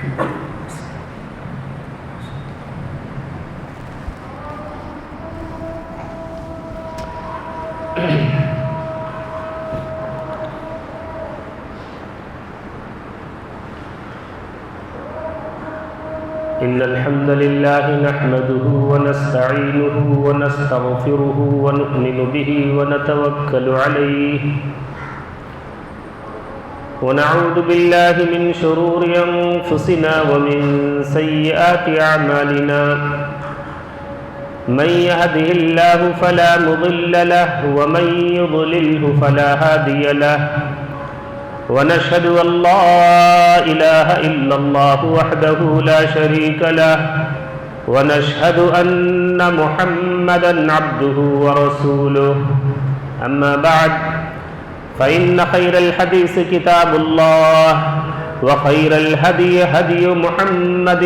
إن الحمد لله نحمده ونستعينه ونستغفره ونؤمن به ونتوكل عليه ونعوذ بالله من شرور أنفسنا ومن سيئات أعمالنا من يهده الله فلا مضل له ومن يضلله فلا هادي له ونشهد أن لا إله إلا الله وحده لا شريك له ونشهد أن محمدا عبده ورسوله أما بعد فإن خير الحديث كتاب الله وخير الهدي هدي محمد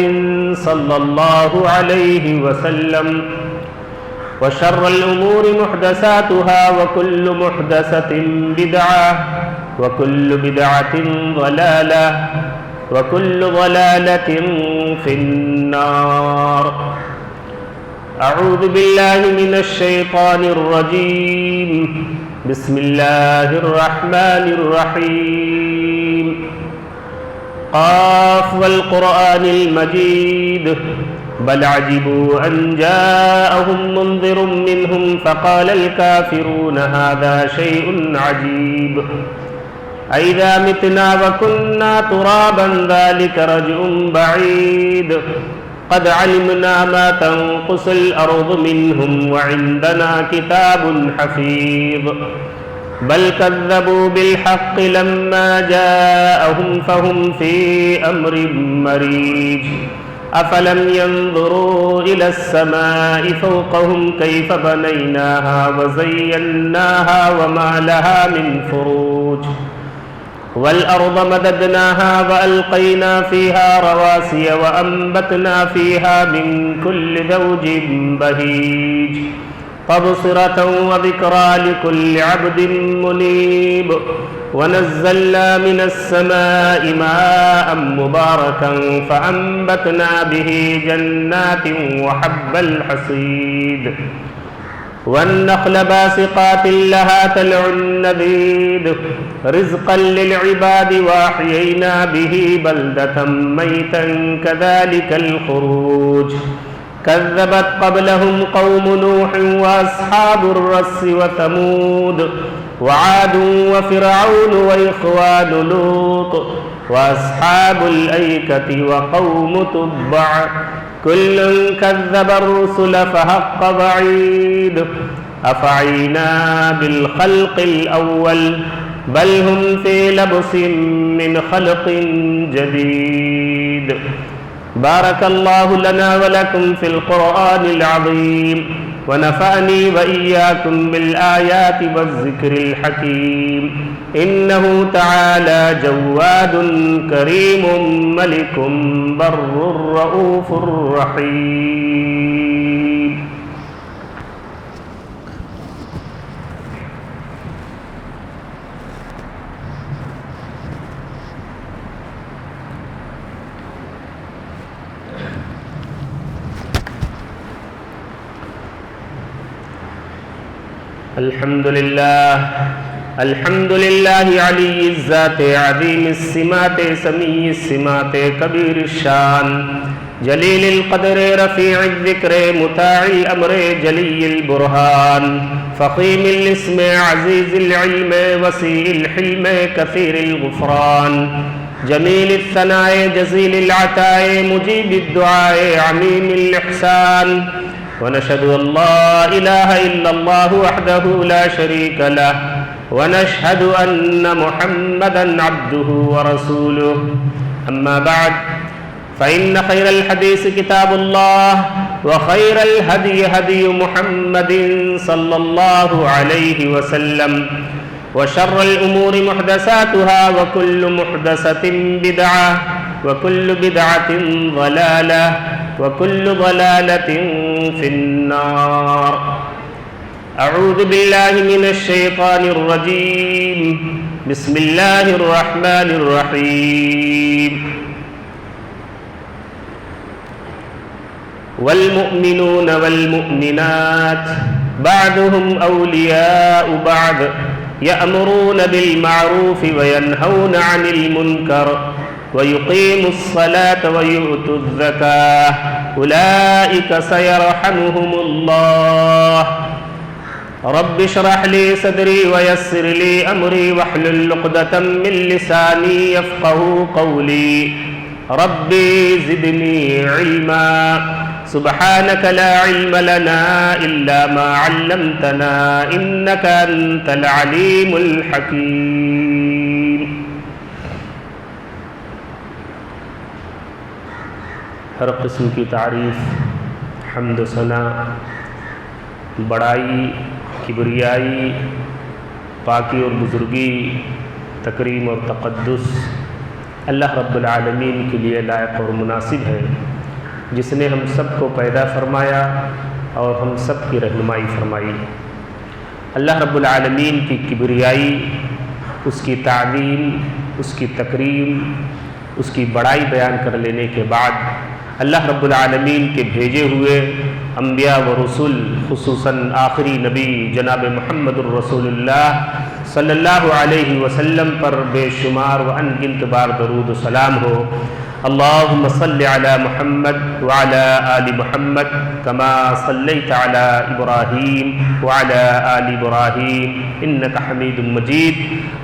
صلى الله عليه وسلم وشر الأمور محدثاتها وكل محدثة بدعة وكل بدعة ضلالة وكل ضلالة في النار. أعوذ بالله من الشيطان الرجيم. بسم الله الرحمن الرحيم. قاف والقرآن المجيد بل عجبوا أن جاءهم منذر منهم فقال الكافرون هذا شيء عجيب أئذا متنا وكنا ترابا ذلك رجع بعيد قد علمنا ما تنقص الأرض منهم وعندنا كتاب حفيظ بل كذبوا بالحق لما جاءهم فهم في أمر مريج أفلم ينظروا إلى السماء فوقهم كيف بنيناها وزيناها وما لها من فروج والأرض مددناها وألقينا فيها رواسي وأنبتنا فيها من كل زوج بهيج تبصرة وذكرى لكل عبد منيب ونزلنا من السماء ماء مباركا فأنبتنا به جنات وحب الحصيد والنخل باسقات لها طلع نضيد رزقا للعباد وأحيينا به بلدة ميتا كذلك الخروج كذبت قبلهم قوم نوح وأصحاب الرس وثمود وعاد وفرعون وإخوان لوط وأصحاب الأيكة وقوم تبع كل كذب الرسل فحق وعيد أفعينا بالخلق الأول بل هم في لبس من خلق جديد. بارك الله لنا ولكم في القرآن العظيم ونفعني وإياكم بالآيات والذكر الحكيم إنه تعالى جواد كريم ملك بر رؤوف رحيم. الحمد لله علي الذات عظيم السمات سمي السمات كبير الشان جليل القدر رفيع الذكر مطاع الأمر جلي البرهان فخيم الاسم عزيز العلم وسيع الحلم كثير الغفران جميل الثناء جزيل العطاء مجيب الدعاء عميم الإحسان ونشهد أن لا إله إلا الله وحده لا شريك له ونشهد أن محمدا عبده ورسوله أما بعد فإن خير الحديث كتاب الله وخير الهدي هدي محمد صلى الله عليه وسلم وشر الأمور محدثاتها وكل محدثة بدعة وكل بدعة ضلالة وكل ضلالة في النار. أعوذ بالله من الشيطان الرجيم. بسم الله الرحمن الرحيم. والمؤمنون والمؤمنات بعضهم أولياء بعض يأمرون بالمعروف وينهون عن المنكر ويقيموا الصلاة ويؤتوا الزكاة أولئك سيرحمهم الله رب اشرح لي صدري ويسر لي أمري واحلل عقدة من لساني يفقهوا قولي ربي زدني علما سبحانك لا علم لنا إلا ما علمتنا إنك أنت العليم الحكيم. ہر قسم کی تعریف، حمد و ثنا، بڑائی، کبریائی، پاکی اور بزرگی، تکریم اور تقدس اللہ رب العالمین کے لیے لائق اور مناسب ہے، جس نے ہم سب کو پیدا فرمایا اور ہم سب کی رہنمائی فرمائی۔ اللہ رب العالمین کی کبریائی، اس کی تعظیم، اس کی تکریم، اس کی بڑائی بیان کر لینے کے بعد اللہ رب العالمین کے بھیجے ہوئے انبیاء و رسول، خصوصاً آخری نبی جناب محمد الرسول اللہ صلی اللہ علیہ وسلم پر بے شمار و ان گنت بار درود و سلام ہو۔ اللہم صل علی محمد وعلی آل محمد کما صلیت علی ابراہیم وعلی آل ابراہیم انک حمید مجید۔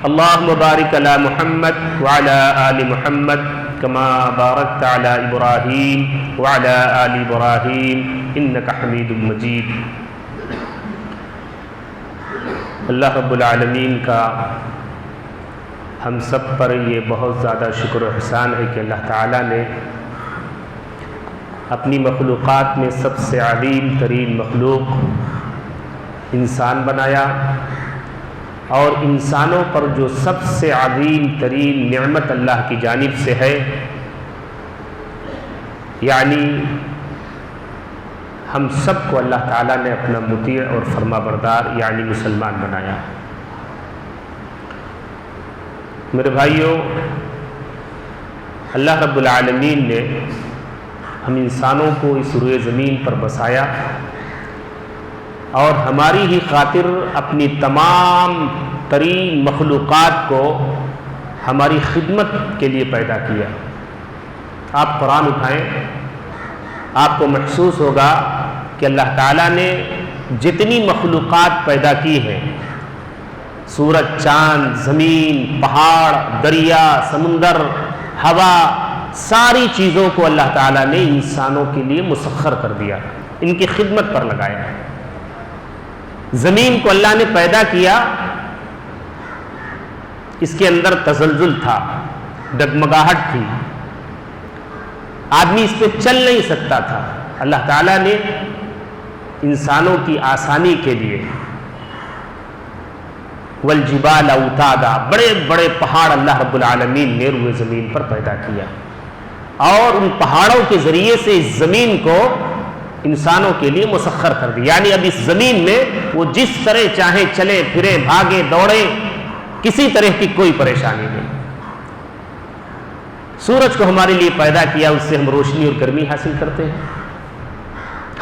اللہم بارک علی محمد وعلی آل محمد کما بارکت علی ابراہیم وعلی آل ابراہیم انک حمید مجید۔ اللہ رب العالمین کا ہم سب پر یہ بہت زیادہ شکر و احسان ہے کہ اللہ تعالیٰ نے اپنی مخلوقات میں سب سے عظیم ترین مخلوق انسان بنایا، اور انسانوں پر جو سب سے عظیم ترین نعمت اللہ کی جانب سے ہے، یعنی ہم سب کو اللہ تعالیٰ نے اپنا مطیع اور فرما بردار یعنی مسلمان بنایا۔ میرے بھائیوں، اللہ رب العالمین نے ہم انسانوں کو اس روئے زمین پر بسایا اور ہماری ہی خاطر اپنی تمام ترین مخلوقات کو ہماری خدمت کے لیے پیدا کیا۔ آپ قرآن اٹھائیں، آپ کو محسوس ہوگا کہ اللہ تعالیٰ نے جتنی مخلوقات پیدا کی ہیں، سورج، چاند، زمین، پہاڑ، دریا، سمندر، ہوا، ساری چیزوں کو اللہ تعالیٰ نے انسانوں کے لیے مسخر کر دیا، ان کی خدمت پر لگایا۔ زمین کو اللہ نے پیدا کیا، اس کے اندر تزلزل تھا، ڈگمگاہٹ تھی، آدمی اس پہ چل نہیں سکتا تھا۔ اللہ تعالیٰ نے انسانوں کی آسانی کے لیے والجبال اوتادا، بڑے بڑے پہاڑ اللہ رب العالمین نے روئے زمین پر پیدا کیا، اور ان پہاڑوں کے ذریعے سے اس زمین کو انسانوں کے لیے مسخر کر دیا۔ یعنی اب اس زمین میں وہ جس طرح چاہیں چلے پھرے، بھاگے دوڑے، کسی طرح کی کوئی پریشانی نہیں۔ سورج کو ہمارے لیے پیدا کیا، اس سے ہم روشنی اور گرمی حاصل کرتے ہیں۔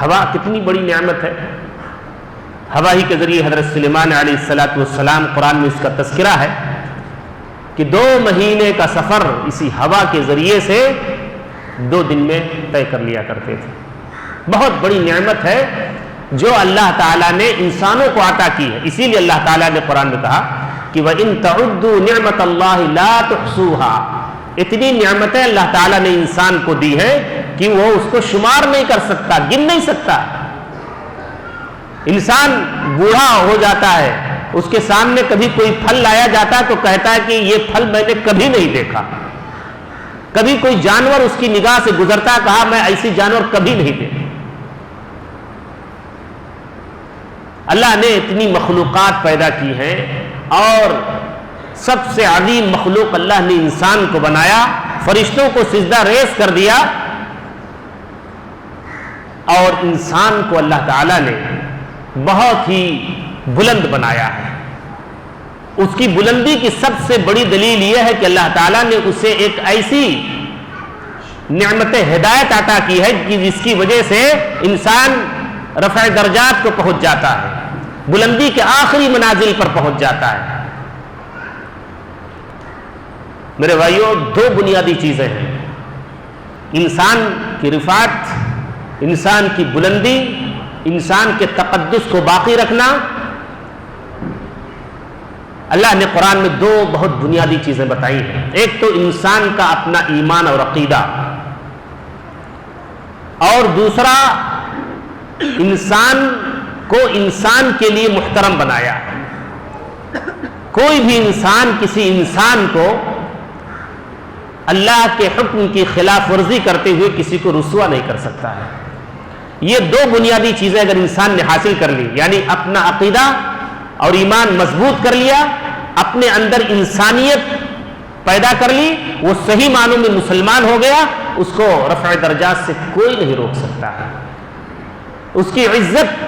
ہوا کتنی بڑی نعمت ہے، ہوا ہی کے ذریعے حضرت سلیمان علیہ السلام، قرآن میں اس کا تذکرہ ہے کہ 2 مہینے کا سفر اسی ہوا کے ذریعے سے 2 دن میں طے کر لیا کرتے تھے۔ بہت بڑی نعمت ہے جو اللہ تعالیٰ نے انسانوں کو عطا کی ہے۔ اسی لیے اللہ تعالیٰ نے قرآن میں کہا کہ وَإِن تَعُدُّوا نِعْمَةَ اللَّهِ لَا تُحْصُوهَا، اتنی نعمتیں اللہ تعالیٰ نے انسان کو دی ہے کہ وہ اس کو شمار نہیں کر سکتا، گن نہیں سکتا۔ انسان بوڑھا ہو جاتا ہے، اس کے سامنے کبھی کوئی پھل لایا جاتا ہے تو کہتا ہے کہ یہ پھل میں نے کبھی نہیں دیکھا۔ کبھی کوئی جانور اس کی نگاہ سے گزرتا ہے، کہا میں ایسی جانور کبھی نہیں دیکھا۔ اللہ نے اتنی مخلوقات پیدا کی ہیں، اور سب سے عظیم مخلوق اللہ نے انسان کو بنایا، فرشتوں کو سجدہ ریز کر دیا، اور انسان کو اللہ تعالیٰ نے بہت ہی بلند بنایا ہے۔ اس کی بلندی کی سب سے بڑی دلیل یہ ہے کہ اللہ تعالیٰ نے اسے ایک ایسی نعمت ہدایت عطا کی ہے کہ جس کی وجہ سے انسان رفع درجات کو پہنچ جاتا ہے، بلندی کے آخری منازل پر پہنچ جاتا ہے۔ میرے بھائیوں، دو بنیادی چیزیں ہیں، انسان کی رفعت، انسان کی بلندی، انسان کے تقدس کو باقی رکھنا۔ اللہ نے قرآن میں دو بہت بنیادی چیزیں بتائی ہیں، ایک تو انسان کا اپنا ایمان اور عقیدہ، اور دوسرا انسان کو انسان کے لیے محترم بنایا۔ کوئی بھی انسان کسی انسان کو اللہ کے حکم کی خلاف ورزی کرتے ہوئے کسی کو رسوا نہیں کر سکتا ہے۔ یہ دو بنیادی چیزیں اگر انسان نے حاصل کر لی، یعنی اپنا عقیدہ اور ایمان مضبوط کر لیا، اپنے اندر انسانیت پیدا کر لی، وہ صحیح معنوں میں مسلمان ہو گیا، اس کو رفع درجات سے کوئی نہیں روک سکتا ہے۔ اس کی عزت،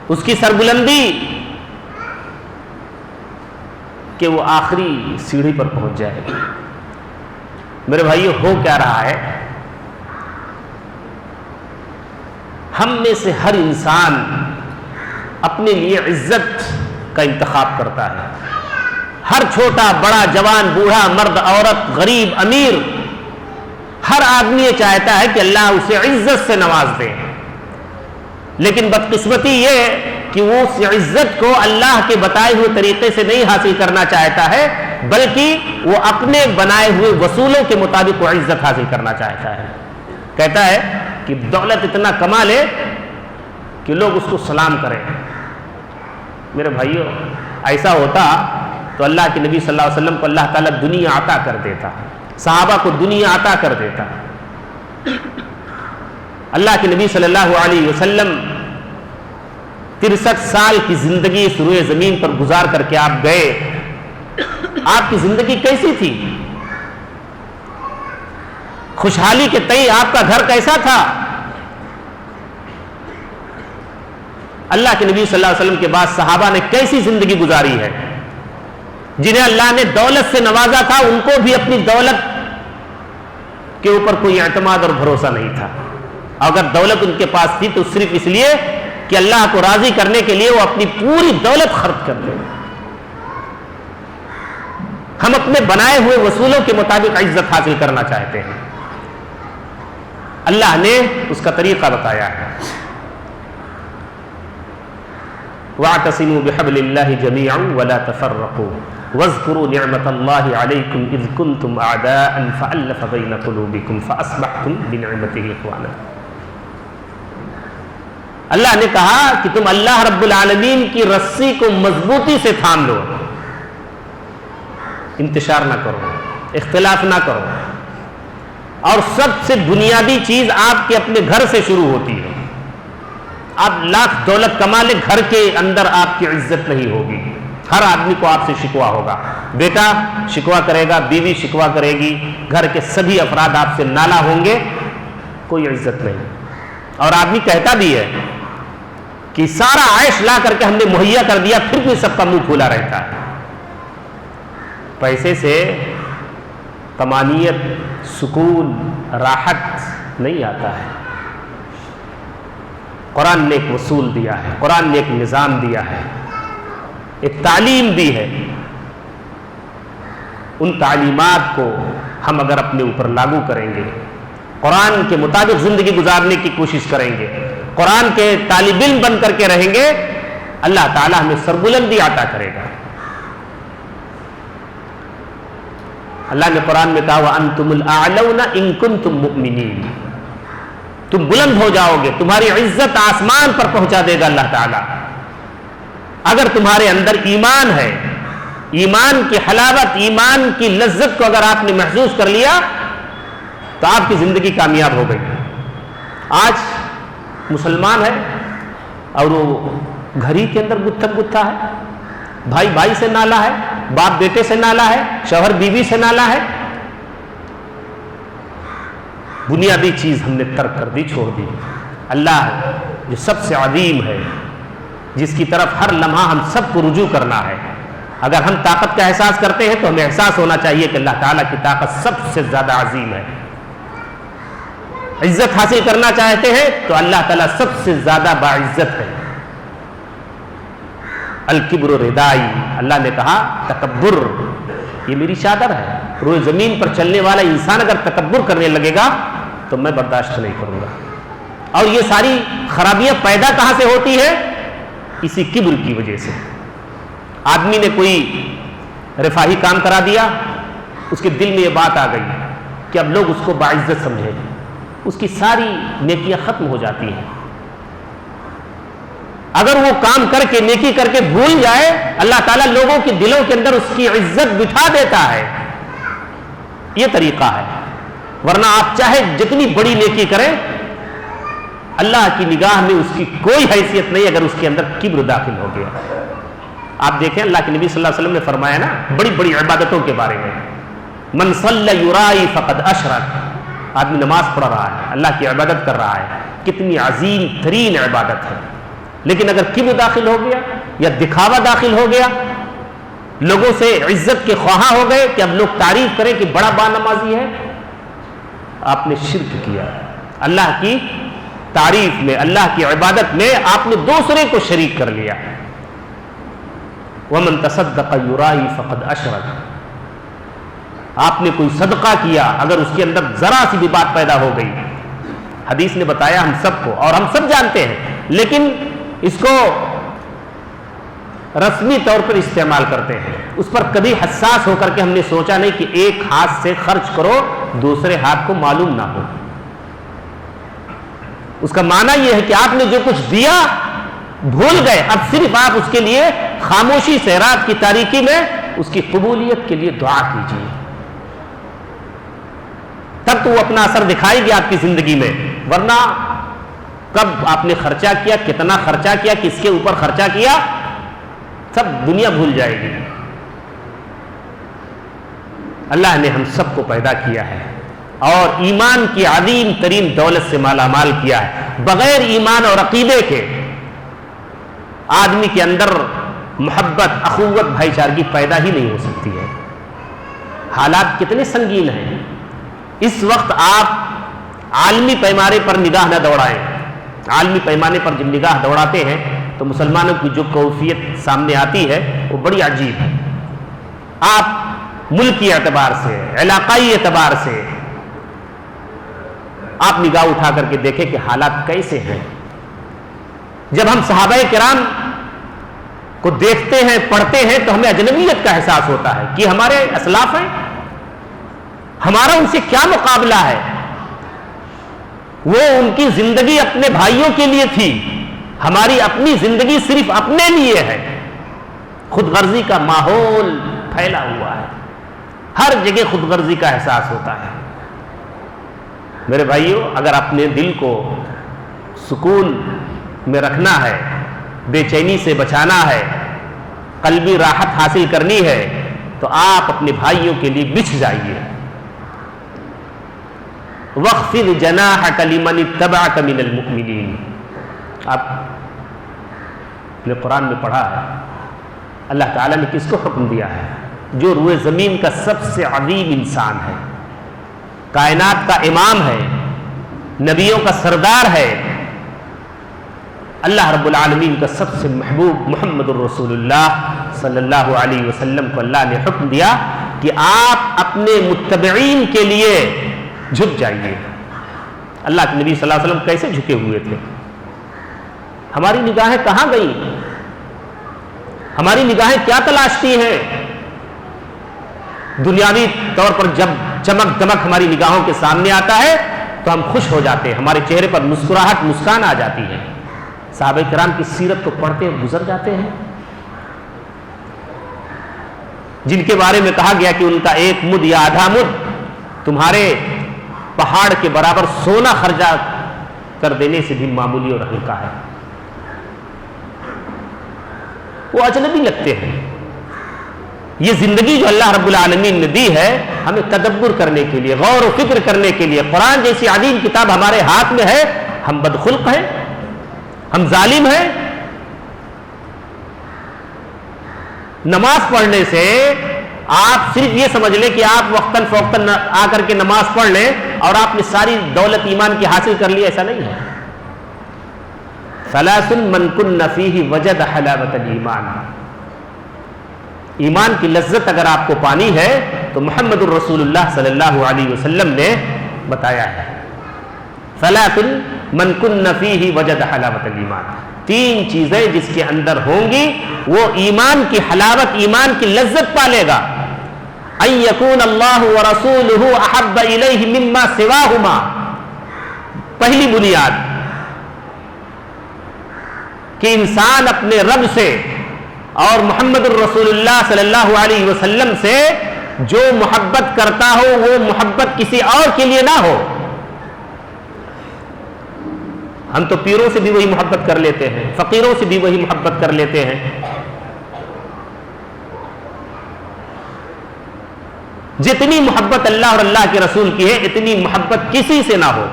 اس کی سربلندی کہ وہ آخری سیڑھی پر پہنچ جائے گا۔ میرے بھائیو، ہو کیا رہا ہے، ہم میں سے ہر انسان اپنے لیے عزت کا انتخاب کرتا ہے۔ ہر چھوٹا بڑا، جوان بوڑھا، مرد عورت، غریب امیر، ہر آدمی یہ چاہتا ہے کہ اللہ اسے عزت سے نواز دے، لیکن بدقسمتی یہ کہ وہ اس عزت کو اللہ کے بتائے ہوئے طریقے سے نہیں حاصل کرنا چاہتا ہے، بلکہ وہ اپنے بنائے ہوئے وصولوں کے مطابق وہ عزت حاصل کرنا چاہتا ہے۔ کہتا ہے کہ دولت اتنا کما لے کہ لوگ اس کو سلام کریں۔ میرے بھائیو، ایسا ہوتا تو اللہ کے نبی صلی اللہ علیہ وسلم کو اللہ تعالیٰ دنیا عطا کر دیتا، صحابہ کو دنیا عطا کر دیتا۔ اللہ کے نبی صلی اللہ علیہ وسلم 63 سال کی زندگی اس روئے زمین پر گزار کر کے آپ گئے۔ آپ کی زندگی کیسی تھی؟ خوشحالی کے تئیں آپ کا گھر کیسا تھا؟ اللہ کے نبی صلی اللہ علیہ وسلم کے بعد صحابہ نے کیسی زندگی گزاری ہے؟ جنہیں اللہ نے دولت سے نوازا تھا، ان کو بھی اپنی دولت کے اوپر کوئی اعتماد اور بھروسہ نہیں تھا۔ اگر دولت ان کے پاس تھی تو صرف اس لیے کہ اللہ کو راضی کرنے کے لیے وہ اپنی پوری دولت خرچ کر دیں۔ ہم اپنے بنائے ہوئے وصولوں کے مطابق عزت حاصل کرنا چاہتے ہیں، اللہ نے اس کا طریقہ بتایا ہے۔ وَاعْتَصِمُوا بِحَبْلِ اللَّهِ جَمِيعًا وَلَا تَفَرَّقُوا وَاذْكُرُوا نِعْمَةَ اللَّهِ عَلَيْكُمْ إِذْ كُنْتُمْ أَعْدَاءً فَأَلَّفَ بَيْنَ قُلُوبِكُمْ فَأَصْبَحْتُمْ بِنِعْمَتِهِ إِخْوَانًا۔ اللہ نے کہا کہ تم اللہ رب العالمین کی رسی کو مضبوطی سے تھام لو، انتشار نہ کرو، اختلاف نہ کرو، اور سب سے بنیادی چیز آپ کے اپنے گھر سے شروع ہوتی ہے۔ آپ لاکھ دولت کما لیں، گھر کے اندر آپ کی عزت نہیں ہوگی۔ ہر آدمی کو آپ سے شکوا ہوگا، بیٹا شکوا کرے گا، بیوی شکوا کرے گی، گھر کے سبھی افراد آپ سے نالا ہوں گے، کوئی عزت نہیں۔ اور آدمی کہتا بھی ہے کہ سارا عیش لا کر کے ہم نے مہیا کر دیا، پھر بھی سب کا منہ کھلا رہتا ہے۔ پیسے سے طمانینت، سکون، راحت نہیں آتا ہے۔ قرآن نے ایک اصول دیا ہے، قرآن نے ایک نظام دیا ہے، ایک تعلیم دی ہے۔ ان تعلیمات کو ہم اگر اپنے اوپر لاگو کریں گے، قرآن کے مطابق زندگی گزارنے کی کوشش کریں گے، قرآن کے طالب علم بن کر کے رہیں گے، اللہ تعالیٰ ہمیں سربلندی عطا کرے گا۔ اللہ نے قرآن میں کہا وَأَنْتُمُ الْأَعْلَوْنَ إِن كُنتُم مُؤْمِنِينَ، تم بلند ہو جاؤ گے، تمہاری عزت آسمان پر پہنچا دے گا اللہ تعالیٰ اگر تمہارے اندر ایمان ہے۔ ایمان کی حلاوت، ایمان کی لذت کو اگر آپ نے محسوس کر لیا تو آپ کی زندگی کامیاب ہو گئی۔ آج مسلمان ہے اور وہ گھر ہی کے اندر گتھم گتھا ہے، بھائی بھائی سے نالا ہے، باپ بیٹے سے نالا ہے، شوہر بیوی سے نالا ہے۔ بنیادی چیز ہم نے ترک کر دی، چھوڑ دی۔ اللہ جو سب سے عظیم ہے، جس کی طرف ہر لمحہ ہم سب کو رجوع کرنا ہے، اگر ہم طاقت کا احساس کرتے ہیں تو ہمیں احساس ہونا چاہیے کہ اللہ تعالیٰ کی طاقت سب سے زیادہ عظیم ہے۔ عزت حاصل کرنا چاہتے ہیں تو اللہ تعالیٰ سب سے زیادہ باعزت ہے. الکبر ردائی، اللہ نے کہا تکبر یہ میری چادر ہے. روئے زمین پر چلنے والا انسان اگر تکبر کرنے لگے گا تو میں برداشت نہیں کروں گا. اور یہ ساری خرابیاں پیدا کہاں سے ہوتی ہے؟ اسی کبر کی وجہ سے. آدمی نے کوئی رفاہی کام کرا دیا، اس کے دل میں یہ بات آ گئی کہ اب لوگ اس کو باعزت سمجھیں، اس کی ساری نیکیاں ختم ہو جاتی ہیں. اگر وہ کام کر کے نیکی کر کے بھول جائے، اللہ تعالیٰ لوگوں کے دلوں کے اندر اس کی عزت بٹھا دیتا ہے. یہ طریقہ ہے. ورنہ آپ چاہے جتنی بڑی نیکی کریں، اللہ کی نگاہ میں اس کی کوئی حیثیت نہیں اگر اس کے اندر کبر داخل ہو گیا. آپ دیکھیں اللہ کے نبی صلی اللہ علیہ وسلم نے فرمایا نا بڑی بڑی عبادتوں کے بارے میں، من صلی یرائی فقد اشرک. آدمی نماز پڑھ رہا ہے، اللہ کی عبادت کر رہا ہے، کتنی عظیم ترین عبادت ہے، لیکن اگر کبر داخل ہو گیا یا دکھاوا داخل ہو گیا، لوگوں سے عزت کے خواہاں ہو گئے کہ اب لوگ تعریف کریں کہ بڑا با نمازی ہے، آپ نے شرک کیا. اللہ کی تعریف میں، اللہ کی عبادت میں آپ نے دوسرے کو شریک کر لیا. وَمَن تَصَدَّقَ يُرَائِي فَقَدْ أَشْرَكَ. آپ نے کوئی صدقہ کیا، اگر اس کے اندر ذرا سی بھی بات پیدا ہو گئی، حدیث نے بتایا ہم سب کو اور ہم سب جانتے ہیں، لیکن اس کو رسمی طور پر استعمال کرتے ہیں. اس پر کبھی حساس ہو کر کے ہم نے سوچا نہیں کہ ایک ہاتھ سے خرچ کرو دوسرے ہاتھ کو معلوم نہ ہو. اس کا معنی یہ ہے کہ آپ نے جو کچھ دیا بھول گئے، اب صرف آپ اس کے لیے خاموشی سے رات کی تاریکی میں اس کی قبولیت کے لیے دعا کیجیے، تب تو وہ اپنا اثر دکھائے گی آپ کی زندگی میں. ورنہ کب آپ نے خرچہ کیا، کتنا خرچہ کیا، کس کے اوپر خرچہ کیا، سب دنیا بھول جائے گی. اللہ نے ہم سب کو پیدا کیا ہے اور ایمان کی عظیم ترین دولت سے مالا مال کیا ہے. بغیر ایمان اور عقیدے کے آدمی کے اندر محبت، اخوت، بھائی چارگی پیدا ہی نہیں ہو سکتی ہے. حالات کتنے سنگین ہیں. اس وقت آپ عالمی پیمانے پر نگاہ نہ دوڑائیں. عالمی پیمانے پر جب نگاہ دوڑاتے ہیں تو مسلمانوں کی جو کیفیت سامنے آتی ہے وہ بڑی عجیب ہے. آپ ملکی اعتبار سے، علاقائی اعتبار سے آپ نگاہ اٹھا کر کے دیکھیں کہ حالات کیسے ہیں. جب ہم صحابہ کرام کو دیکھتے ہیں، پڑھتے ہیں تو ہمیں اجنبیت کا احساس ہوتا ہے کہ ہمارے اسلاف ہیں، ہمارا ان سے کیا مقابلہ ہے. وہ ان کی زندگی اپنے بھائیوں کے لیے تھی، ہماری اپنی زندگی صرف اپنے لیے ہے. خود غرضی کا ماحول پھیلا ہوا ہے، ہر جگہ خود غرضی کا احساس ہوتا ہے. میرے بھائیوں، اگر اپنے دل کو سکون میں رکھنا ہے، بے چینی سے بچانا ہے، قلبی راحت حاصل کرنی ہے تو آپ اپنے بھائیوں کے لیے بچھ جائیے. وَاخْفِضْ جَنَاحَكَ لِمَنِ اتَّبَعَكَ مِنَ الْمُؤْمِنِينَ. آپ نے قرآن میں پڑھا ہے اللہ تعالیٰ نے کس کو حکم دیا ہے؟ جو روئے زمین کا سب سے عظیم انسان ہے، کائنات کا امام ہے، نبیوں کا سردار ہے، اللہ رب العالمین کا سب سے محبوب محمد الرسول اللہ صلی اللہ علیہ وسلم کو اللہ نے حکم دیا کہ آپ اپنے متبعین کے لیے جھک جائیے. اللہ کے نبی صلی اللہ علیہ وسلم کیسے جھکے ہوئے تھے؟ ہماری نگاہیں کہاں گئیں؟ ہماری نگاہیں کیا تلاشتی ہیں؟ دنیاوی طور پر جب چمک دمک ہماری نگاہوں کے سامنے آتا ہے تو ہم خوش ہو جاتے ہیں، ہمارے چہرے پر مسکراہٹ، مسکان آ جاتی ہے. صحابہ کرام کی سیرت کو پڑھتے ہیں، گزر جاتے ہیں، جن کے بارے میں کہا گیا کہ ان کا ایک مد یا آدھا مد تمہارے پہاڑ کے برابر سونا خرچہ کر دینے سے بھی معمولی اور ہلکا ہے. وہ اجنبی لگتے ہیں. یہ زندگی جو اللہ رب العالمین نے دی ہے ہمیں تدبر کرنے کے لیے، غور و فکر کرنے کے لیے. قرآن جیسی عظیم کتاب ہمارے ہاتھ میں ہے، ہم بدخلق ہیں، ہم ظالم ہیں. نماز پڑھنے سے آپ صرف یہ سمجھ لیں کہ آپ وقتاً فوقتاً آ کر کے نماز پڑھ لیں اور آپ نے ساری دولت ایمان کی حاصل کر لی، ایسا نہیں ہے۔ ثلاث من کن فیہ وجد حلاوۃ الایمان، ایمان کی لذت اگر آپ کو پانی ہے تو محمد الرسول اللہ صلی اللہ علیہ وسلم نے بتایا ہے۔ ثلاث من کن فیہ وجد حلاوۃ الایمان، تین چیزیں جس کے اندر ہوں گی وہ ایمان کی حلاوت، ایمان کی لذت پالے گا۔ ان یکون اللہ ورسولہ احب الیہ مما سواہما، پہلی بنیاد کہ انسان اپنے رب سے اور محمد الرسول اللہ صلی اللہ علیہ وسلم سے جو محبت کرتا ہو وہ محبت کسی اور کے لیے نہ ہو۔ ہم تو پیروں سے بھی وہی محبت کر لیتے ہیں، فقیروں سے بھی وہی محبت کر لیتے ہیں، جتنی محبت اللہ اور اللہ کے رسول کی ہے اتنی محبت کسی سے نہ ہو۔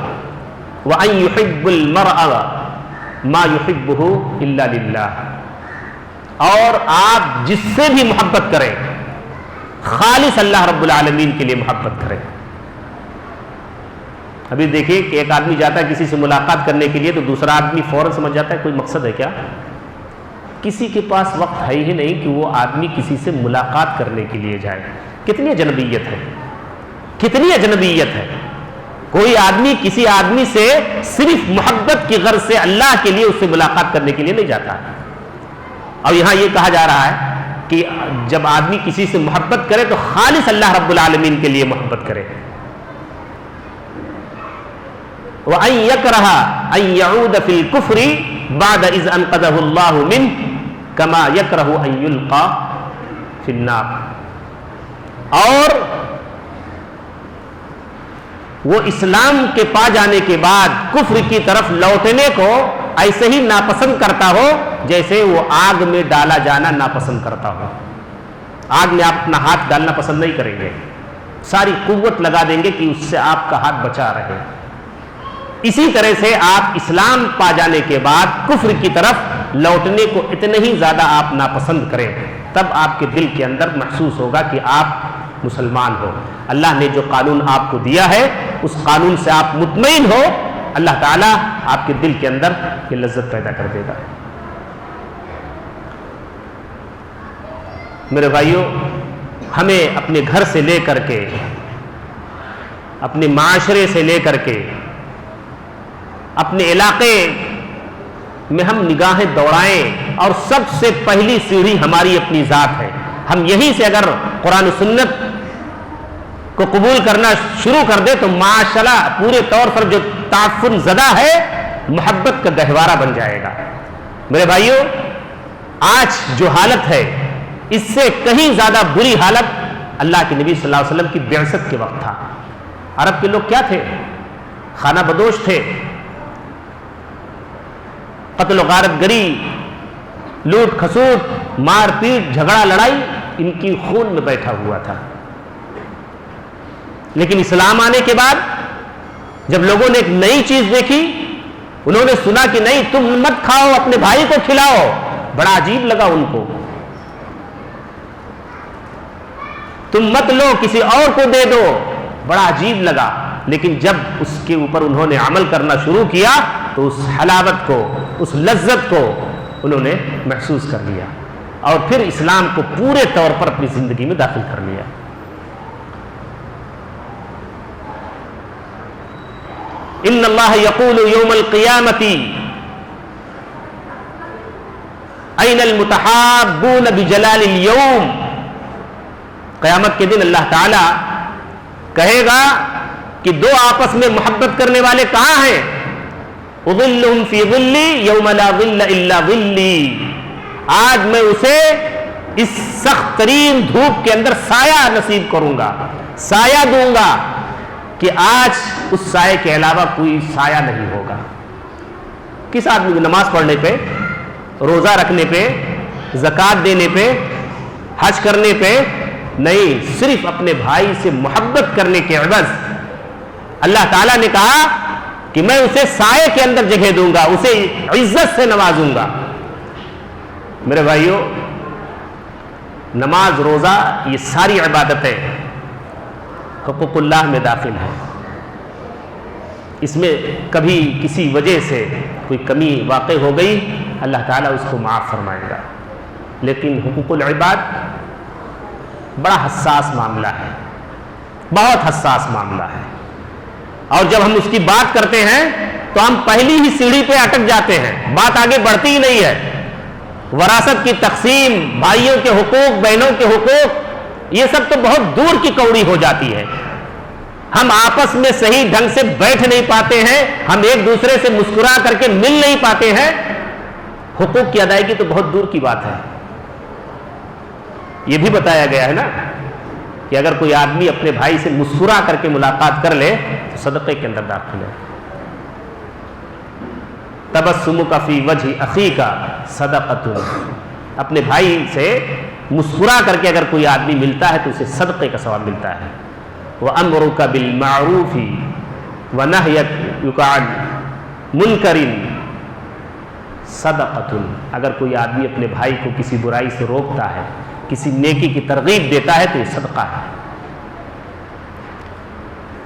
وَأَن يُحِبُّ الْمَرْءَ مَا يُحِبُّهُ إِلَّا لِلَّهِ، اور آپ جس سے بھی محبت کریں خالص اللہ رب العالمین کے لیے محبت کریں۔ ابھی دیکھیے کہ ایک آدمی جاتا ہے کسی سے ملاقات کرنے کے لیے تو دوسرا آدمی فوراً سمجھ جاتا ہے کوئی مقصد ہے کیا، کسی کے پاس وقت ہے ہی نہیں کہ وہ آدمی کسی سے ملاقات کرنے کے لیے جائے۔ کتنی اجنبیت ہے، کتنی اجنبیت ہے۔ کوئی آدمی کسی آدمی سے صرف محبت کی غرض سے اللہ کے لیے اس سے ملاقات کرنے کے لیے نہیں جاتا۔ اور یہاں یہ کہا جا رہا ہے کہ جب آدمی کسی سے محبت کرے تو خالص اللہ رب العالمین کے لیے محبت کرے۔ وَأَن يَكْرَهَ أَن يَعُودَ فِي الْكُفْرِ بَعْدَ إِذْ أَنْقَذَهُ اللَّهُ مِنْهُ كَمَا يَكْرَهُ أَن يُلْقَى فِي النَّارِ، اور وہ اسلام کے پا جانے کے بعد کفر کی طرف لوٹنے کو ایسے ہی ناپسند کرتا ہو جیسے وہ آگ میں ڈالا جانا ناپسند کرتا ہو۔ آگ میں آپ اپنا ہاتھ ڈالنا پسند نہیں کریں گے، ساری قوت لگا دیں گے کہ اس سے آپ کا ہاتھ بچا رہے۔ اسی طرح سے آپ اسلام پا جانے کے بعد کفر کی طرف لوٹنے کو اتنے ہی زیادہ آپ ناپسند کریں، تب آپ کے دل کے اندر محسوس ہوگا کہ آپ مسلمان ہو۔ اللہ نے جو قانون آپ کو دیا ہے اس قانون سے آپ مطمئن ہو، اللہ تعالیٰ آپ کے دل کے اندر یہ لذت پیدا کر دے گا۔ میرے بھائیوں، ہمیں اپنے گھر سے لے کر کے، اپنے معاشرے سے لے کر کے، اپنے علاقے میں ہم نگاہیں دوڑائیں، اور سب سے پہلی سیڑھی ہماری اپنی ذات ہے۔ ہم یہیں سے اگر قرآن و سنت کو قبول کرنا شروع کر دے تو معاشرہ پورے طور پر جو تعفن زدہ ہے محبت کا گہوارہ بن جائے گا۔ میرے بھائیوں، آج جو حالت ہے اس سے کہیں زیادہ بری حالت اللہ کے نبی صلی اللہ علیہ وسلم کی بعثت کے وقت تھا۔ عرب کے لوگ کیا تھے؟ خانہ بدوش تھے، قتل و غارت گری، لوٹ کھسوٹ، مار پیٹ، جھگڑا لڑائی ان کی خون میں بیٹھا ہوا تھا۔ لیکن اسلام آنے کے بعد جب لوگوں نے ایک نئی چیز دیکھی، انہوں نے سنا کہ نہیں تم مت کھاؤ، اپنے بھائی کو کھلاؤ، بڑا عجیب لگا ان کو۔ تم مت لو، کسی اور کو دے دو، بڑا عجیب لگا۔ لیکن جب اس کے اوپر انہوں نے عمل کرنا شروع کیا تو اس حلاوت کو، اس لذت کو انہوں نے محسوس کر لیا، اور پھر اسلام کو پورے طور پر اپنی زندگی میں داخل کر لیا۔ ان اللہ یقول یوم القیامۃ این المتحابون بجلال اليوم، قیامت کے دن اللہ تعالی کہے گا کہ دو آپس میں محبت کرنے والے کہاں ہیں؟ اظلهم فی ظلی یوم لا ظل الا ظلی، آج میں اسے اس سخت ترین دھوپ کے اندر سایہ نصیب کروں گا، سایہ دوں گا کہ آج اس سائے کے علاوہ کوئی سایہ نہیں ہوگا۔ کس آدمی کو نماز پڑھنے پہ، روزہ رکھنے پہ، زکوٰۃ دینے پہ، حج کرنے پہ نہیں، صرف اپنے بھائی سے محبت کرنے کے عوض اللہ تعالیٰ نے کہا کہ میں اسے سائے کے اندر جگہ دوں گا، اسے عزت سے نوازوں گا۔ میرے بھائیوں، نماز، روزہ، یہ ساری عبادتیں حقوق اللہ میں داخل ہیں۔ اس میں کبھی کسی وجہ سے کوئی کمی واقع ہو گئی اللہ تعالیٰ اس کو معاف فرمائے گا. لیکن حقوق العباد بڑا حساس معاملہ ہے، بہت حساس معاملہ ہے، اور جب ہم اس کی بات کرتے ہیں تو ہم پہلی ہی سیڑھی پہ اٹک جاتے ہیں، بات آگے بڑھتی ہی نہیں ہے. وراثت کی تقسیم، بھائیوں کے حقوق، بہنوں کے حقوق، یہ سب تو بہت دور کی کوڑی ہو جاتی ہے. ہم آپس میں صحیح ڈھنگ سے بیٹھ نہیں پاتے ہیں، ہم ایک دوسرے سے مسکرا کر کے مل نہیں پاتے ہیں. حقوق کی ادائیگی تو بہت دور کی بات ہے. یہ بھی بتایا گیا ہے نا کہ اگر کوئی آدمی اپنے بھائی سے مسکرا کر کے ملاقات کر لے تو صدقے کے اندر داخل ہے. تبسمک فی وجہ اخیک صدقۃ، اپنے بھائی سے مسکرا کر کے اگر کوئی آدمی ملتا ہے تو اسے صدقے کا ثواب ملتا ہے. وَأَمْرُكَ بِالْمَعْرُوفِ وَنَهْيَكَ عَنْ مُنْكَرٍ صدقۃ، اگر کوئی آدمی اپنے بھائی کو کسی برائی سے روکتا ہے، کسی نیکی کی ترغیب دیتا ہے تو یہ صدقہ ہے.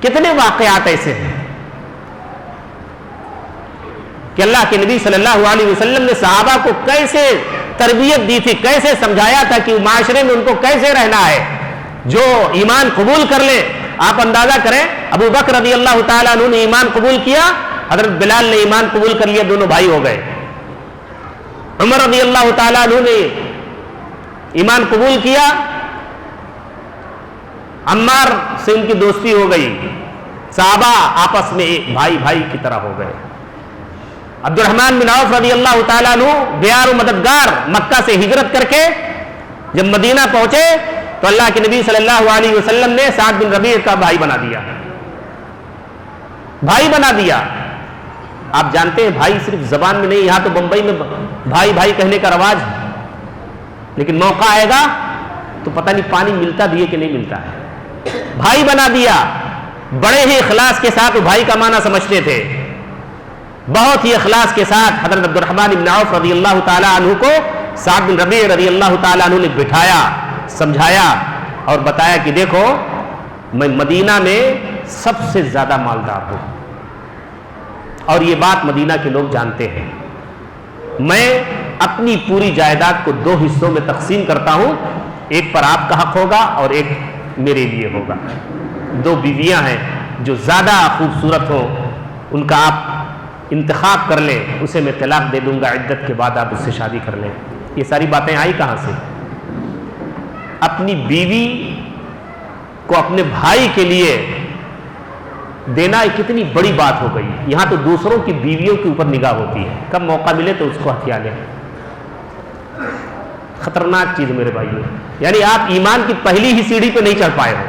کتنے واقعات ایسے ہیں کہ اللہ کے نبی صلی اللہ علیہ وسلم نے صحابہ کو کیسے تربیت دی تھی، کیسے سمجھایا تھا کہ معاشرے میں ان کو کیسے رہنا ہے. جو ایمان قبول کر لے، آپ اندازہ کریں ابو بکر رضی اللہ تعالیٰ عنہ نے ایمان قبول کیا، حضرت بلال نے ایمان قبول کر لیا، دونوں بھائی ہو گئے. عمر رضی اللہ تعالیٰ عنہ نے ایمان قبول کیا، عمار سے ان کی دوستی ہو گئی، صحابہ آپس میں ایک بھائی بھائی کی طرح ہو گئے. عبد الرحمن بن عوف رضی اللہ تعالیٰ عنہ دیار و مددگار، مکہ سے ہجرت کر کے جب مدینہ پہنچے تو اللہ کے نبی صلی اللہ علیہ وسلم نے سعد بن ربیع کا بھائی بنا دیا، بھائی بنا دیا. آپ جانتے ہیں بھائی صرف زبان میں نہیں، یہاں تو بمبئی میں بھائی بھائی کہنے کا رواج ہے، لیکن موقع آئے گا تو پتہ نہیں پانی ملتا بھی ہے کہ نہیں ملتا ہے. بھائی بنا دیا، بڑے ہی اخلاص کے ساتھ وہ بھائی کا معنی سمجھتے تھے. بہت ہی اخلاص کے ساتھ حضرت عبد الرحمن بن عوف رضی اللہ تعالیٰ عنہ کو سعد بن ربیع رضی اللہ تعالیٰ عنہ نے بٹھایا، سمجھایا اور بتایا کہ دیکھو میں مدینہ میں سب سے زیادہ مالدار ہوں اور یہ بات مدینہ کے لوگ جانتے ہیں. میں اپنی پوری جائیداد کو 2 حصوں میں تقسیم کرتا ہوں، ایک پر آپ کا حق ہوگا اور ایک میرے لیے ہوگا. 2 بیویاں ہیں جو زیادہ خوبصورت ہوں، ان کا آپ انتخاب کر لیں، اسے میں طلاق دے دوں گا، عدت کے بعد آپ اس سے شادی کر لیں. یہ ساری باتیں آئی کہاں سے؟ اپنی بیوی کو اپنے بھائی کے لیے دینا ایک کتنی بڑی بات ہو گئی. یہاں تو دوسروں کی بیویوں کے اوپر نگاہ ہوتی ہے، کب موقع ملے تو اس کو ہتھیا لیں. خطرناک چیز میرے بھائیوں. یعنی آپ ایمان کی پہلی ہی سیڑھی پہ نہیں چڑھ پائے ہو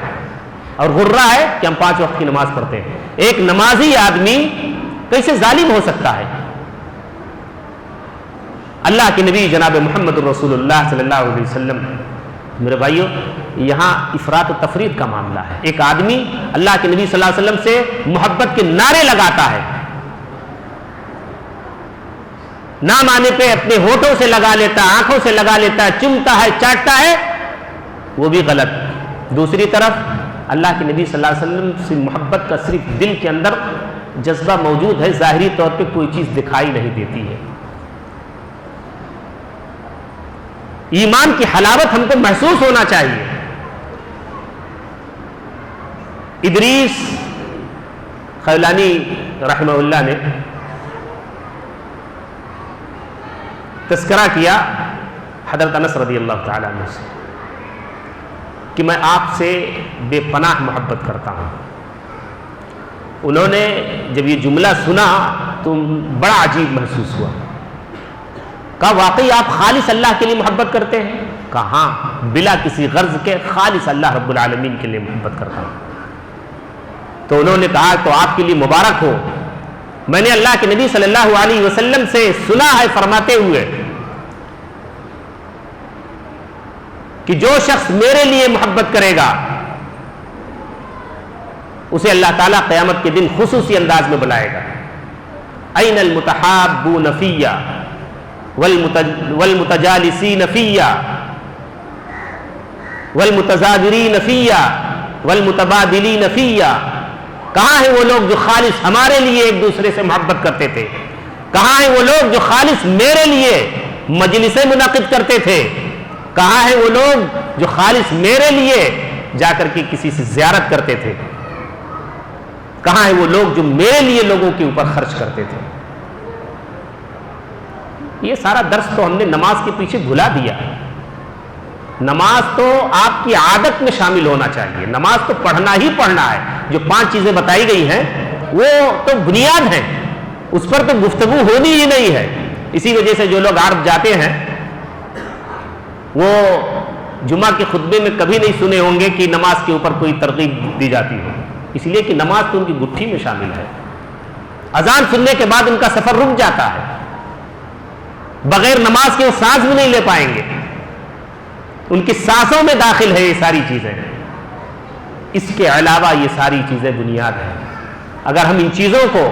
اور غرہ ہے کہ ہم 5 وقت کی نماز پڑھتے ہیں. ایک نمازی آدمی کیسے ظالم ہو سکتا ہے؟ اللہ کے نبی جناب محمد رسول اللہ صلی اللہ علیہ وسلم، میرے بھائیوں یہاں افراط و تفریط کا معاملہ ہے. ایک آدمی اللہ کے نبی صلی اللہ علیہ وسلم سے محبت کے نعرے لگاتا ہے، نام آنے پہ اپنے ہونٹوں سے لگا لیتا ہے، آنکھوں سے لگا لیتا ہے، چومتا ہے، چاٹتا ہے، وہ بھی غلط. دوسری طرف اللہ کے نبی صلی اللہ علیہ وسلم سے محبت کا صرف دل کے اندر جذبہ موجود ہے، ظاہری طور پہ کوئی چیز دکھائی نہیں دیتی ہے. ایمان کی حلاوت ہم کو محسوس ہونا چاہیے. ادریس خولانی رحمہ اللہ نے تذکرہ کیا حضرت انس رضی اللہ تعالیٰ عنہ سے کہ میں آپ سے بے پناہ محبت کرتا ہوں. انہوں نے جب یہ جملہ سنا تو بڑا عجیب محسوس ہوا. کہا واقعی آپ خالص اللہ کے لیے محبت کرتے ہیں؟ کہا ہاں، بلا کسی غرض کے خالص اللہ رب العالمین کے لیے محبت کرتا ہوں. تو انہوں نے کہا تو آپ کے لیے مبارک ہو، میں نے اللہ کے نبی صلی اللہ علیہ وسلم سے سنا ہے فرماتے ہوئے کہ جو شخص میرے لیے محبت کرے گا اسے اللہ تعالیٰ قیامت کے دن خصوصی انداز میں بلائے گا. این المتحابون فیہ والمتجالسین فیہ والمتزاورین فیہ والمتبادلین فیہ کہاں ہیں وہ لوگ جو خالص ہمارے لیے ایک دوسرے سے محبت کرتے تھے؟ کہاں ہیں وہ لوگ جو خالص میرے لیے مجلسیں منعقد کرتے تھے؟ کہاں ہیں وہ لوگ جو خالص میرے لیے جا کر کے کسی سے زیارت کرتے تھے؟ کہاں ہیں وہ لوگ جو میرے لیے لوگوں کے اوپر خرچ کرتے تھے؟ یہ سارا درس تو ہم نے نماز کے پیچھے بھلا دیا۔ نماز تو آپ کی عادت میں شامل ہونا چاہیے، نماز تو پڑھنا ہی پڑھنا ہے۔ جو 5 چیزیں بتائی گئی ہیں وہ تو بنیاد ہیں، اس پر تو گفتگو ہونی ہی نہیں ہے۔ اسی وجہ سے جو لوگ عرب جاتے ہیں وہ جمعہ کے خطبے میں کبھی نہیں سنے ہوں گے کہ نماز کے اوپر کوئی ترغیب دی جاتی ہو، اس لیے کہ نماز تو ان کی گٹھی میں شامل ہے۔ اذان سننے کے بعد ان کا سفر رک جاتا ہے، بغیر نماز کے وہ سانس بھی نہیں لے پائیں گے، ان کی سانسوں میں داخل ہے یہ ساری چیزیں۔ اس کے علاوہ یہ ساری چیزیں بنیاد ہیں۔ اگر ہم ان چیزوں کو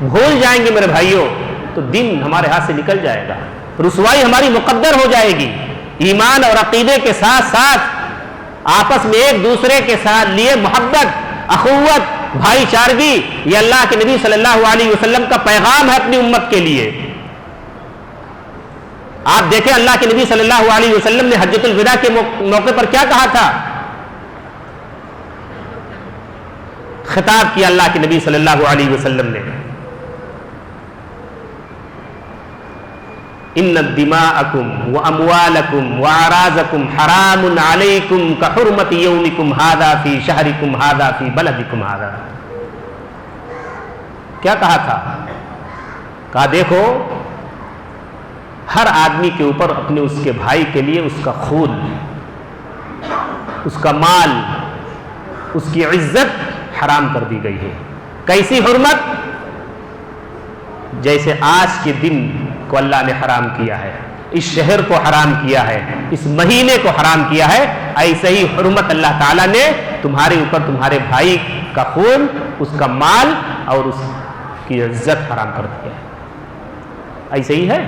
بھول جائیں گے میرے بھائیوں تو دین ہمارے ہاتھ سے نکل جائے گا، رسوائی ہماری مقدر ہو جائے گی۔ ایمان اور عقیدے کے ساتھ ساتھ آپس میں ایک دوسرے کے ساتھ لیے محبت، اخوت، بھائی چارگی، یہ اللہ کے نبی صلی اللہ علیہ وسلم کا پیغام ہے اپنی امت کے لیے۔ آپ دیکھیں اللہ کے نبی صلی اللہ علیہ وسلم نے حجۃ الوداع کے موقع پر کیا کہا تھا؟ خطاب کیا اللہ کے نبی صلی اللہ علیہ وسلم نے، ان دماءکم واموالکم واعراضکم حرام علیکم کحرمت یومکم ھذا فی شہرکم ھذا فی بلدکم ھذا۔ کیا کہا تھا؟ کہا دیکھو ہر آدمی کے اوپر اپنے اس کے بھائی کے لیے اس کا خون، اس کا مال، اس کی عزت حرام کر دی گئی ہے۔ کیسی حرمت؟ جیسے آج کے دن کو اللہ نے حرام کیا ہے، اس شہر کو حرام کیا ہے، اس مہینے کو حرام کیا ہے، ایسے ہی حرمت اللہ تعالیٰ نے تمہارے اوپر تمہارے بھائی کا خون، اس کا مال اور اس کی عزت حرام کر دیا ہے۔ ایسے ہی ہے،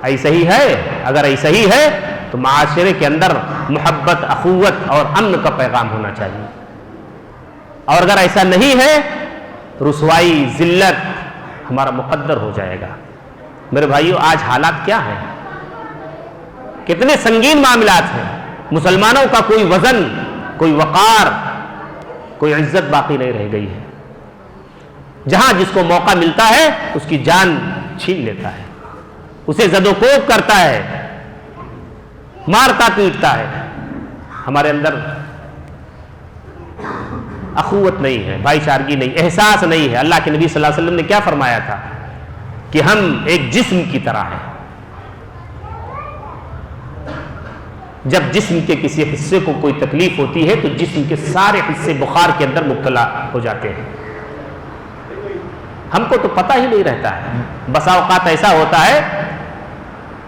ایسا ہی ہے۔ اگر ایسا ہی ہے تو معاشرے کے اندر محبت، اخوت اور امن کا پیغام ہونا چاہیے، اور اگر ایسا نہیں ہے رسوائی، ذلت ہمارا مقدر ہو جائے گا۔ میرے بھائیو آج حالات کیا ہیں؟ کتنے سنگین معاملات ہیں۔ مسلمانوں کا کوئی وزن، کوئی وقار، کوئی عزت باقی نہیں رہ گئی ہے۔ جہاں جس کو موقع ملتا ہے اس کی جان چھین لیتا ہے، اسے زد و کوب کرتا ہے، مارتا پیٹتا ہے۔ ہمارے اندر اخوت نہیں ہے، بھائی چارگی نہیں، احساس نہیں ہے۔ اللہ کے نبی صلی اللہ علیہ وسلم نے کیا فرمایا تھا کہ ہم ایک جسم کی طرح ہیں۔ جب جسم کے کسی حصے کو کوئی تکلیف ہوتی ہے تو جسم کے سارے حصے بخار کے اندر مبتلا ہو جاتے ہیں۔ ہم کو تو پتہ ہی نہیں رہتا ہے۔ بسا اوقات ایسا ہوتا ہے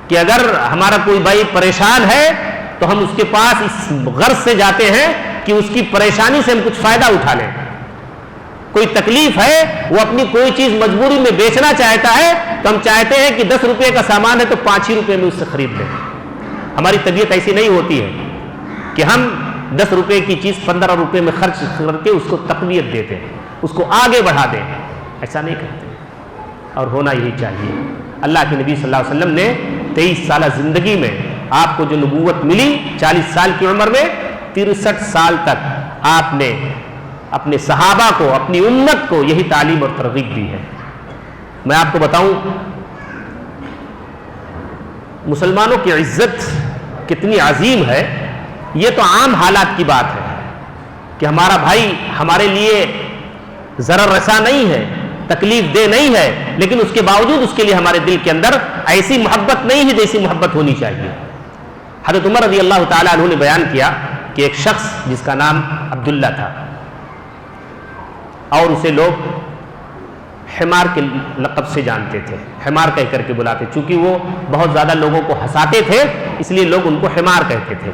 کہ اگر ہمارا کوئی بھائی پریشان ہے تو ہم اس کے پاس اس غرض سے جاتے ہیں کہ اس کی پریشانی سے ہم کچھ فائدہ اٹھا لیں۔ کوئی تکلیف ہے، وہ اپنی کوئی چیز مجبوری میں بیچنا چاہتا ہے تو ہم چاہتے ہیں کہ 10 روپے کا سامان ہے تو 5 ہی روپے میں اس سے خرید لیں۔ ہماری طبیعت ایسی نہیں ہوتی ہے کہ ہم 10 روپے کی چیز 15 روپے میں خرچ کر کے اس کو تقویت دیتے ہیں، اس کو آگے بڑھا دیں۔ ایسا نہیں کرتے، اور ہونا یہی چاہیے۔ اللہ کے نبی صلی اللہ علیہ وسلم نے 23 سالہ زندگی میں آپ کو جو نبوت ملی، 40 سال کی عمر میں 63 سال تک آپ نے اپنے صحابہ کو، اپنی امت کو یہی تعلیم اور ترغیب دی ہے۔ میں آپ کو بتاؤں مسلمانوں کی عزت کتنی عظیم ہے، یہ تو عام حالات کی بات ہے کہ ہمارا بھائی ہمارے لیے ضرر رساں نہیں ہے، تکلیف دہ نہیں ہے، لیکن اس کے باوجود اس کے لیے ہمارے دل کے اندر ایسی محبت نہیں ہے جیسی محبت ہونی چاہیے۔ حضرت عمر رضی اللہ تعالیٰ عنہ نے بیان کیا کہ ایک شخص جس کا نام عبداللہ تھا اور اسے لوگ حمار کے لقب سے جانتے تھے، حمار کہہ کر کے بلاتے، چونکہ وہ بہت زیادہ لوگوں کو ہنساتے تھے اس لیے لوگ ان کو حمار کہتے تھے۔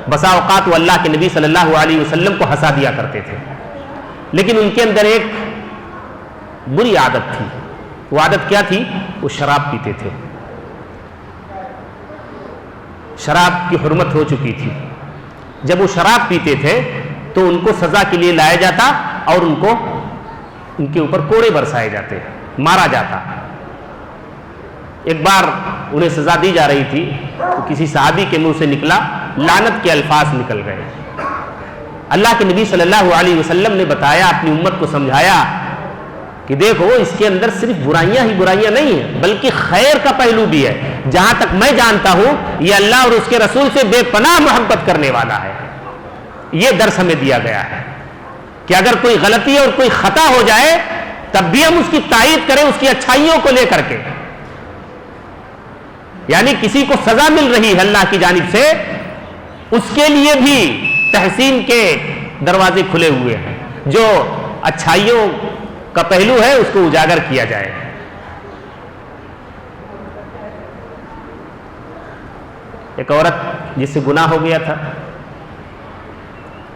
بسا اوقات وہ اللہ کے نبی صلی اللہ علیہ وسلم کو ہنسا دیا کرتے تھے، لیکن ان کے اندر ایک بری عادت تھی۔ وہ عادت کیا تھی؟ وہ شراب پیتے تھے۔ شراب کی حرمت ہو چکی تھی۔ جب وہ شراب پیتے تھے تو ان کو سزا کے لیے لایا جاتا اور ان کے اوپر کوڑے برسائے جاتے، مارا جاتا۔ ایک بار انہیں سزا دی جا رہی تھی تو کسی صحابی کے منہ سے نکلا، لعنت کے الفاظ نکل گئے۔ اللہ کے نبی صلی اللہ علیہ وسلم نے بتایا، اپنی امت کو سمجھایا کہ دیکھو اس کے اندر صرف برائیاں ہی برائیاں نہیں ہیں بلکہ خیر کا پہلو بھی ہے۔ جہاں تک میں جانتا ہوں یہ اللہ اور اس کے رسول سے بے پناہ محبت کرنے والا ہے۔ یہ درس ہمیں دیا گیا ہے کہ اگر کوئی غلطی اور کوئی خطا ہو جائے تب بھی ہم اس کی تائید کریں، اس کی اچھائیوں کو لے کر کے، یعنی کسی کو سزا مل رہی ہے اللہ کی جانب سے، اس کے لیے بھی تحسین کے دروازے کھلے ہوئے ہیں، جو اچھائیوں کا پہلو ہے اس کو اجاگر کیا جائے۔ ایک عورت جس سے گناہ ہو گیا تھا،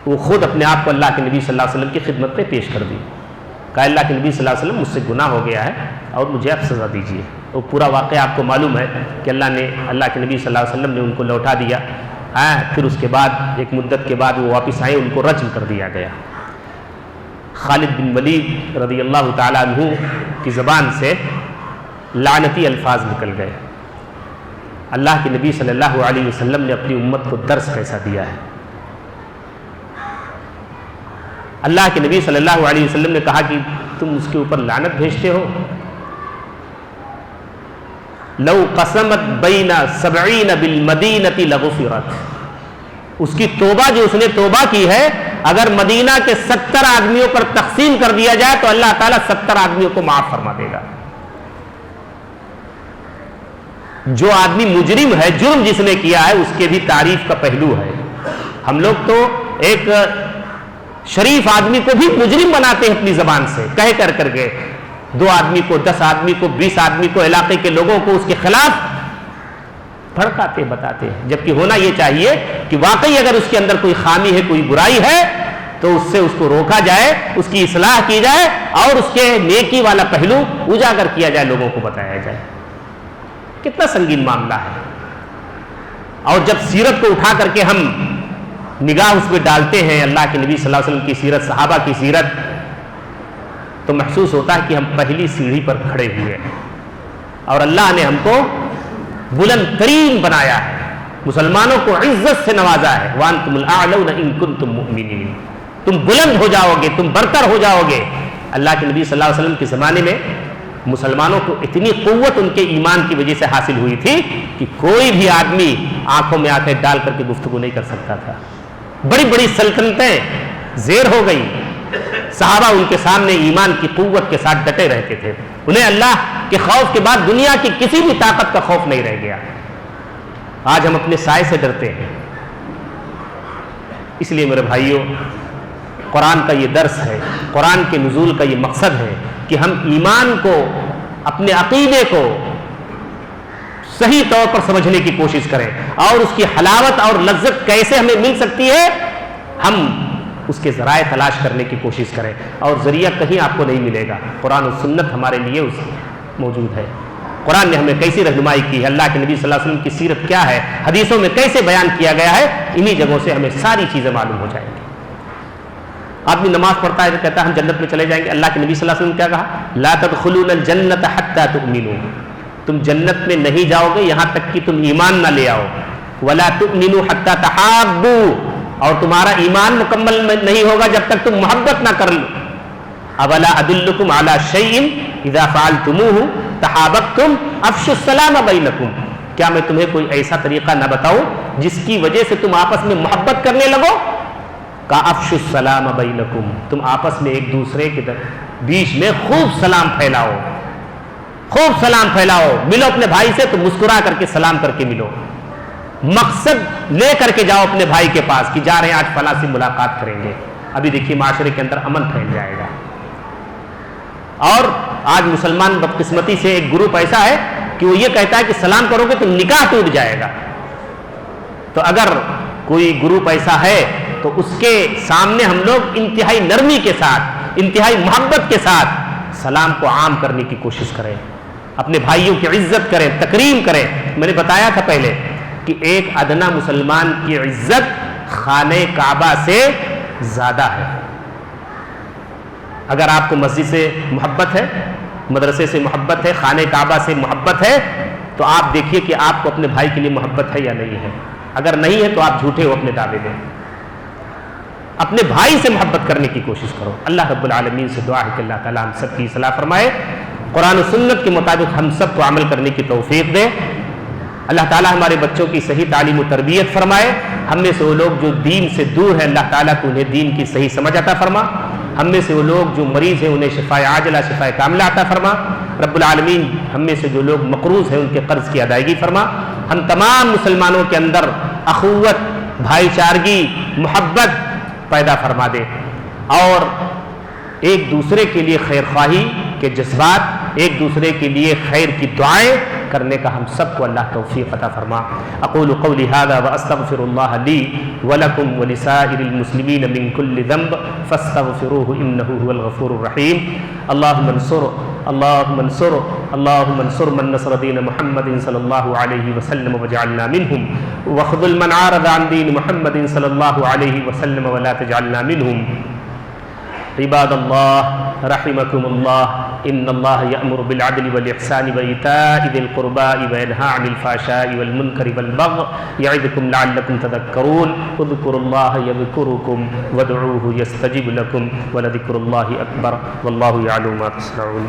وہ خود اپنے آپ کو اللہ کے نبی صلی اللہ علیہ وسلم کی خدمت میں پیش کر دی، کہا اللہ کے نبی صلی اللہ علیہ وسلم مجھ سے گناہ ہو گیا ہے اور مجھے آپ سزا دیجیے۔ وہ پورا واقعہ آپ کو معلوم ہے کہ اللہ کے نبی صلی اللہ علیہ وسلم نے ان کو لوٹا دیا، پھر اس کے بعد ایک مدت کے بعد وہ واپس آئے، ان کو رجم کر دیا گیا۔ خالد بن ولید رضی اللہ تعالیٰ عنہ کی زبان سے لعنتی الفاظ نکل گئے۔ اللہ کے نبی صلی اللہ علیہ وسلم نے اپنی امت کو درس کیسا دیا ہے۔ اللہ کے نبی صلی اللہ علیہ وسلم نے کہا کہ تم اس کے اوپر لعنت بھیجتے ہو۔ لو قسمت بین 70 بالمدینۃ لغفرت، اس کی توبہ جو اس نے توبہ کی ہے اگر مدینہ کے 70 آدمیوں پر تقسیم کر دیا جائے تو اللہ تعالیٰ 70 آدمیوں کو معاف فرما دے گا۔ جو آدمی مجرم ہے، جرم جس نے کیا ہے، اس کے بھی تعریف کا پہلو ہے۔ ہم لوگ تو ایک شریف آدمی کو بھی مجرم بناتے ہیں اپنی زبان سے کہہ کر کے، 2 آدمی کو، 10 آدمی کو، 20 آدمی کو، علاقے کے لوگوں کو اس کے خلاف بھڑکاتے بتاتے ہیں، جبکہ ہونا یہ چاہیے کہ واقعی اگر اس کے اندر کوئی خامی ہے، کوئی برائی ہے تو اس سے اس کو روکا جائے، اس کی اصلاح کی جائے اور اس کے نیکی والا پہلو اجاگر کیا جائے، لوگوں کو بتایا جائے۔ کتنا سنگین معاملہ ہے۔ اور جب سیرت کو اٹھا کر کے ہم نگاہ اس پہ ڈالتے ہیں، اللہ کے نبی صلی اللہ علیہ وسلم کی سیرت، صحابہ کی سیرت، تو محسوس ہوتا ہے کہ ہم پہلی سیڑھی پر کھڑے ہوئے ہیں اور اللہ نے ہم کو بلند ترین بنایا ہے، مسلمانوں کو عزت سے نوازا ہے۔ وَأَنْتُمُ الْأَعْلَوْنَ إِن كُنتُم مُؤْمِنِينَ، تم بلند ہو جاؤ گے، تم برتر ہو جاؤ گے۔ اللہ کے نبی صلی اللہ علیہ وسلم کے زمانے میں مسلمانوں کو اتنی قوت ان کے ایمان کی وجہ سے حاصل ہوئی تھی کہ کوئی بھی آدمی آنکھوں میں آنکھیں ڈال کر کے گفتگو نہیں کر سکتا تھا۔ بڑی بڑی سلطنتیں زیر ہو گئی، صحابہ ان کے سامنے ایمان کی قوت کے ساتھ ڈٹے رہتے تھے، انہیں اللہ کے خوف کے بعد دنیا کی کسی بھی طاقت کا خوف نہیں رہ گیا۔ آج ہم اپنے سائے سے ڈرتے ہیں۔ اس لیے میرے بھائیوں، قرآن کا یہ درس ہے، قرآن کے نزول کا یہ مقصد ہے کہ ہم ایمان کو، اپنے عقیدے کو صحیح طور پر سمجھنے کی کوشش کریں اور اس کی حلاوت اور لذت کیسے ہمیں مل سکتی ہے، ہم اس کے ذرائع تلاش کرنے کی کوشش کریں، اور ذریعہ کہیں آپ کو نہیں ملے گا، قرآن و سنت ہمارے لیے موجود ہے۔ قرآن نے ہمیں کیسی رہنمائی کی ہے، اللہ کے نبی صلی اللہ علیہ وسلم کی سیرت کیا ہے، حدیثوں میں کیسے بیان کیا گیا ہے، انہی جگہوں سے ہمیں ساری چیزیں معلوم ہو جائیں گی۔ آدمی نماز پڑھتا ہے تو کہتا ہے ہم جنت میں چلے جائیں گے، اللہ کے نبی صلی اللہ علیہ وسلم کیا کہا؟ لا تدخلون الجنۃ حتی تؤمنوا، تم جنت میں نہیں جاؤ گے یہاں تک کہ تم ایمان نہ لے آؤ۔ ولا تؤمنوا حتی تحابوا، اور تمہارا ایمان مکمل نہیں ہوگا جب تک تم محبت نہ کر لو۔ اولا ادلکم علی شیء اذا فعلتموه تحاببتم افشوا السلام بینکم، کیا میں تمہیں کوئی ایسا طریقہ نہ بتاؤں جس کی وجہ سے تم آپس میں محبت کرنے لگو؟ کا افشوا السلام بینکم، تم آپس میں ایک دوسرے کے بیچ میں خوب سلام پھیلاؤ، خوب سلام پھیلاؤ، ملو اپنے بھائی سے تو مسکرا کر کے سلام کر کے ملو، مقصد لے کر کے جاؤ اپنے بھائی کے پاس کہ جا رہے ہیں آج فلاں سے ملاقات کریں گے، ابھی دیکھیے معاشرے کے اندر امن پھیل جائے گا۔ اور آج مسلمان بدقسمتی سے ایک گروپ ایسا ہے کہ وہ یہ کہتا ہے کہ سلام کرو گے تو نکاح ٹوٹ جائے گا، تو اگر کوئی گروپ ایسا ہے تو اس کے سامنے ہم لوگ انتہائی نرمی کے ساتھ، انتہائی محبت کے ساتھ سلام کو عام کرنے کی کوشش کریں، اپنے بھائیوں کی عزت کریں، تکریم کریں۔ میں نے بتایا تھا پہلے کہ ایک ادنا مسلمان کی عزت خانہ کعبہ سے زیادہ ہے، اگر آپ کو مسجد سے محبت ہے، مدرسے سے محبت ہے، خانہ کعبہ سے محبت ہے، تو آپ دیکھیے کہ آپ کو اپنے بھائی کے لیے محبت ہے یا نہیں ہے۔ اگر نہیں ہے تو آپ جھوٹے ہو اپنے دعوے میں۔ اپنے بھائی سے محبت کرنے کی کوشش کرو۔ اللہ رب العالمین سے دعا ہے کہ اللہ تعالیٰ ہم سب کی اصلاح فرمائے، قرآن و سنت کے مطابق ہم سب کو عمل کرنے کی توفیق دے۔ اللہ تعالیٰ ہمارے بچوں کی صحیح تعلیم و تربیت فرمائے۔ ہم میں سے وہ لوگ جو دین سے دور ہیں، اللہ تعالیٰ کو انہیں دین کی صحیح سمجھ عطا فرما۔ ہم میں سے وہ لوگ جو مریض ہیں انہیں شفائے عاجلہ شفائے کاملہ عطا فرما۔ رب العالمین ہم میں سے جو لوگ مقروض ہیں ان کے قرض کی ادائیگی فرما۔ ہم تمام مسلمانوں کے اندر اخوت، بھائی چارگی، محبت پیدا فرما دے، اور ایک دوسرے کے لیے خیر خواہی کے جذبات، ایک دوسرے کے لیے خیر کی دعائیں کرنے کا ہم سب کو اللہ توفیق عطا فرما۔ اقول قولی ھذا واستغفر اللہ لی ولکم ولسائر المسلمین من کل ذنب فاستغفروہ انہ هو الغفور الرحیم۔ اللہم انصر من نصر دین محمد صلی اللہ علیہ وسلم وجعلنا منہم، واخذل من عارض عن دین محمد صلی اللہ علیہ وسلم ولا تجعلنا منہم۔ عباد اللہ رحمکم اللہ، ان اللہ یأمر بالعدل والاحسان وایتاء ذی القربى وینہی عن الفحشاء والمنکر والبغی یعظکم لعلکم تذکرون۔ اذکروا اللہ یذکرکم وادعوہ یستجب لکم ولذکر اللہ اکبر واللہ یعلم ما تصنعون۔